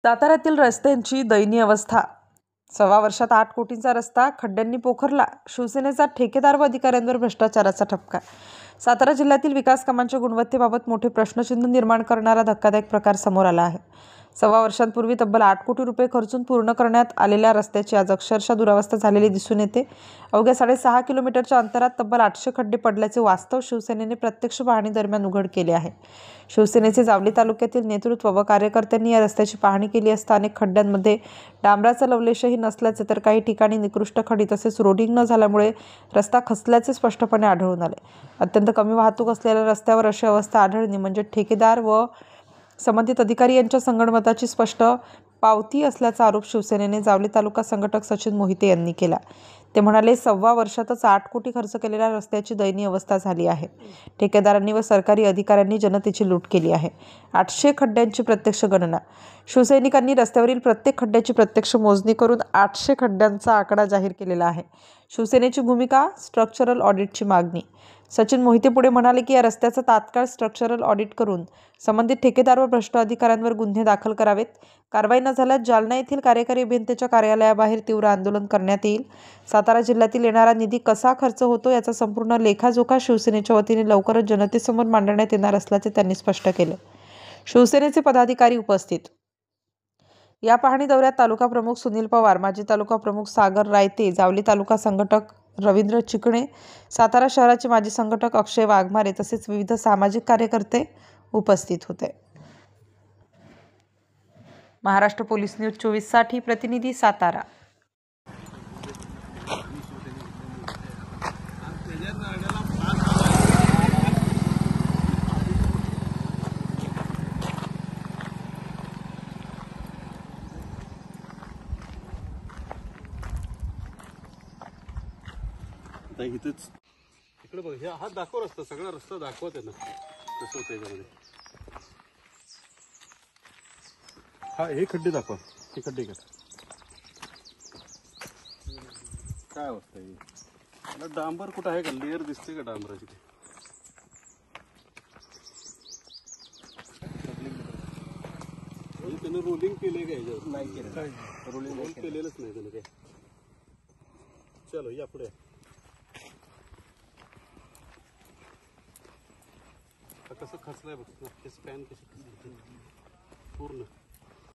साताऱ्यातील रस्त्यांची दयनीय अवस्था। 1.25 वर्षात 8 कोटींचा रस्ता खड्ड्यांनी पोखरला। शिवसेनेचा ठेकेदार व अधिकाऱ्यांवर भ्रष्टाचाराचा ठपका। सातारा जिल्ह्यातील विकास कामांच्या गुणवत्तेबाबत मोठे प्रश्नचिन्ह निर्माण करणारा धक्कादायक प्रकार समोर आला आहे। 1.25 वर्षांपूर्वी तब्बल 8 कोटी रुपये खर्चून पूर्ण करण्यात आलेल्या रस्त्याची आज अक्षरशः दुरावस्था झालेली दिसून येते। अवघ्या 6.5 किलोमीटरच्या अंतरात तब्बल 800 खड्डे पडल्याचे वास्तव शिवसेनेने प्रत्यक्ष पाहणी दरम्यान उघड केले आहे। शिवसेनेचे जावली तालुक्यातील नेतृत्व व कार्यकर्त्यांनी या रस्त्याची पाहणी केली असता अनेक खड्ड्यांमध्ये डांबराचा लवलेशही नसल्याचे तर काही ठिकाणी निकृष्ट खडी तसेच रोडिंग न झाल्यामुळे रस्ता खचल्याचे स्पष्टपणे आढळून आले। अत्यंत कमी वाहतूक असलेल्या रस्त्यावर अशी अवस्था आढळणे म्हणजे ठेकेदार व संबंधित अधिकारी यांच्या संगनमताची स्पष्ट पावती असल्याचा आरोप शिवसेनेने जावली तालुका संघटक सचिन मोहिते यांनी केला। ते म्हणाले, 1.25 वर्षातच 8 कोटी खर्च केलेल्या रस्त्याची दयनीय अवस्था झाली आहे। ठेकेदारांनी व सरकारी अधिकाऱ्यांनी जनतेची लूट केली आहे। 800 खड्ड्यांची प्रत्यक्ष गणना। शिवसैनिकांनी रस्त्यावरील प्रत्येक खड्ड्याची प्रत्यक्ष मोजणी करून 800 खड्ड्यांचा आकडा जाहीर केलेला आहे। शिवसेनेची भूमिका, स्ट्रक्चरल ऑडिटची मागणी। सचिन मोहिते पुढे म्हणाले की या रस्त्याचा तात्काळ स्ट्रक्चरल ऑडिट करून संबंधित ठेकेदार व भ्रष्ट अधिकाऱ्यांवर गुन्हे दाखल करावेत। कारवाई न झाल्यास जालना येथील कार्यकारी अभियंत्याच्या कार्यालयाबाहेर तीव्र आंदोलन करण्यात येईल। सातारा जिल्ह्यातील येणारा निधी कसा खर्च होतो याचा संपूर्ण लेखाजोखा शिवसेनेच्या वतीने लवकरच जनतेसमोर मांडण्यात येणार असल्याचे त्यांनी स्पष्ट केले। शिवसेनेचे पदाधिकारी उपस्थित। या पाहणी दौऱ्यात तालुका प्रमुख सुनील पवार, माजी तालुका प्रमुख सागर रायते, जावली तालुका संघटक रवींद्र चिकणे, सातारा शहराचे माजी संघटक अक्षय वाघमारे तसेच विविध सामाजिक कार्यकर्ते उपस्थित होते। महाराष्ट्र पोलीस न्यूज 24 साठी प्रतिनिधी सातारा। इथेच इकडे बघ, हा दाखव रस्ता, सगळा रस्ता दाखवत आहे ना कसं होतं याच्यामध्ये। हा हे खड्डे दाखवा, हे खड्डे काय अवस्था आहे? मला डांबर कुठं आहे का? लेअर दिसते का डांबराची? त्यानं रोलिंग केलंय का? ह्याच्यावर नाही केलं, रोलिंग केलेलंच नाही त्यानं काय। चलो या पुढे। कसं खचलंय बघ, स्पॅन कशी पूर्ण